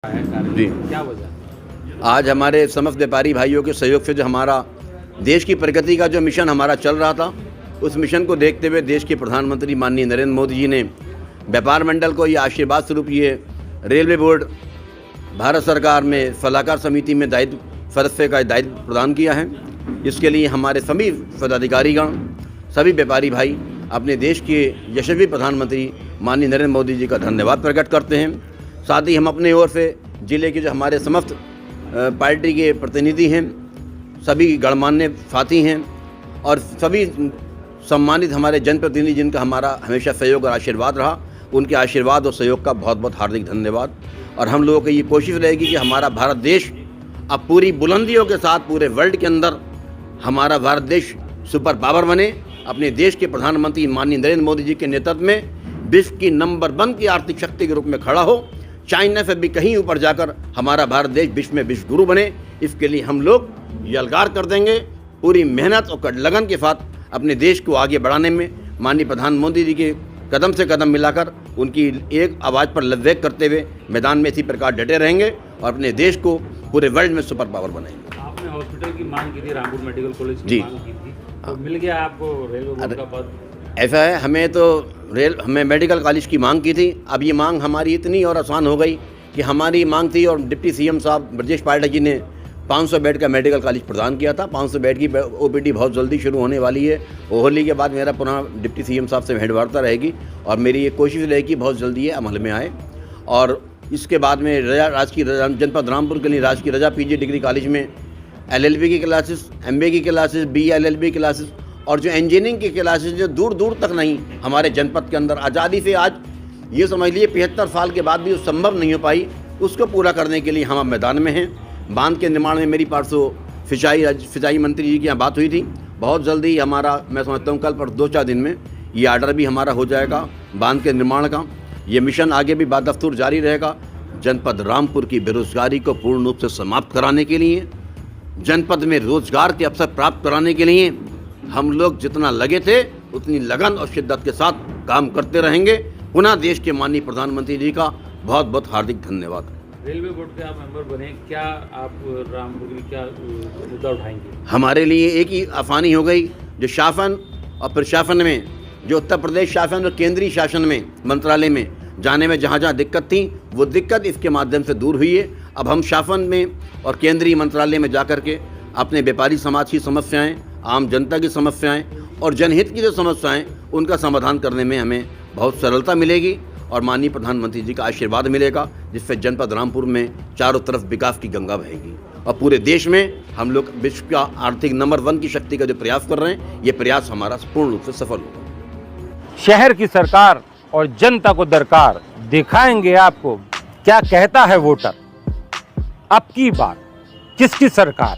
जी, क्या वजह? आज हमारे समस्त व्यापारी भाइयों के सहयोग से जो हमारा देश की प्रगति का जो मिशन हमारा चल रहा था, उस मिशन को देखते हुए देश के प्रधानमंत्री माननीय नरेंद्र मोदी जी ने व्यापार मंडल को ये आशीर्वाद स्वरूप ये रेलवे बोर्ड भारत सरकार में सलाहकार समिति में सदस्य का दायित्व प्रदान किया है। इसके लिए हमारे सभी पदाधिकारीगण, सभी व्यापारी भाई अपने देश के यशस्वी प्रधानमंत्री माननीय नरेंद्र मोदी जी का धन्यवाद प्रकट करते हैं। साथ ही हम अपने ओर से जिले के जो हमारे समस्त पार्टी के प्रतिनिधि हैं, सभी गणमान्य साथी हैं और सभी सम्मानित हमारे जनप्रतिनिधि जिनका हमारा हमेशा सहयोग और आशीर्वाद रहा, उनके आशीर्वाद और सहयोग का बहुत बहुत हार्दिक धन्यवाद। और हम लोगों की ये कोशिश रहेगी कि हमारा भारत देश अब पूरी बुलंदियों के साथ पूरे वर्ल्ड के अंदर हमारा भारत देश सुपर पावर बने। अपने देश के प्रधानमंत्री माननीय नरेंद्र मोदी जी के नेतृत्व में विश्व की नंबर 1 की आर्थिक शक्ति के रूप में खड़ा हो, चाइना से भी कहीं ऊपर जाकर हमारा भारत देश विश्व में विश्व गुरु बने। इसके लिए हम लोग यलगार कर देंगे। पूरी मेहनत और लगन के साथ अपने देश को आगे बढ़ाने में माननीय प्रधानमंत्री मोदी जी के कदम से कदम मिलाकर उनकी एक आवाज़ पर लब्बैक करते हुए मैदान में इसी प्रकार डटे रहेंगे और अपने देश को पूरे वर्ल्ड में सुपर पावर बनाएंगे। आपने हॉस्पिटल की मांग की थी, रामपुर मेडिकल कॉलेज की जी। मांग की थी, तो मिल गया आपको रेलवे बोर्ड का पद? ऐसा है, हमें मेडिकल कॉलेज की मांग की थी। अब ये मांग हमारी इतनी और आसान हो गई कि हमारी मांग थी और डिप्टी सीएम साहब ब्रजेश पाठक जी ने 500 बेड का मेडिकल कॉलेज प्रदान किया था। 500 बेड की ओपीडी बहुत जल्दी शुरू होने वाली है। होली के बाद मेरा पुनः डिप्टी सीएम साहब से भेंटवार्ता रहेगी और मेरी ये कोशिश रहेगी बहुत जल्दी ये अमल में आए। और इसके बाद में राजकीय जनपद रामपुर के लिए राजकीय रजा पीजी डिग्री कॉलेज में LLB की क्लासेस, MBA की क्लासेस, BLLB क्लासेस और जो इंजीनियरिंग की क्लासेस जो दूर दूर तक नहीं हमारे जनपद के अंदर आज़ादी से आज ये समझ लीजिए 75 साल के बाद भी वो संभव नहीं हो पाई, उसको पूरा करने के लिए हम अब मैदान में हैं। बांध के निर्माण में मेरी परसों सिंचाई मंत्री जी की यहाँ बात हुई थी। बहुत जल्दी हमारा, मैं समझता हूँ कल पर 2-4 दिन में ये आर्डर भी हमारा हो जाएगा बांध के निर्माण का। ये मिशन आगे भी बादस्तूर जारी रहेगा। जनपद रामपुर की बेरोजगारी को पूर्ण रूप से समाप्त कराने के लिए, जनपद में रोजगार के अवसर प्राप्त कराने के लिए हम लोग जितना लगे थे उतनी लगन और शिद्दत के साथ काम करते रहेंगे। पुनः देश के माननीय प्रधानमंत्री जी का बहुत बहुत हार्दिक धन्यवाद। रेलवे बोर्ड के आप मेंबर बने, क्या आप रामपुर में क्या मुद्दा उठाएंगे? हमारे लिए एक ही आसानी हो गई, जो शासन और प्रशासन में, जो उत्तर प्रदेश शासन और केंद्रीय शासन में मंत्रालय में जाने में जहाँ जहाँ दिक्कत थी, वो दिक्कत इसके माध्यम से दूर हुई है। अब हम शासन में और केंद्रीय मंत्रालय में जाकर के अपने व्यापारी समाज की समस्याएं, आम जनता की समस्याएं और जनहित की जो समस्याएं, उनका समाधान करने में हमें बहुत सरलता मिलेगी और माननीय प्रधानमंत्री जी का आशीर्वाद मिलेगा, जिससे जनपद रामपुर में चारों तरफ विकास की गंगा बहेगी और पूरे देश में हम लोग विश्व का आर्थिक नंबर 1 की शक्ति का जो प्रयास कर रहे हैं, ये प्रयास हमारा पूर्ण रूप से सफल होगा। शहर की सरकार और जनता को दरकार, दिखाएंगे आपको क्या कहता है वोटर। अब की बात किसकी सरकार।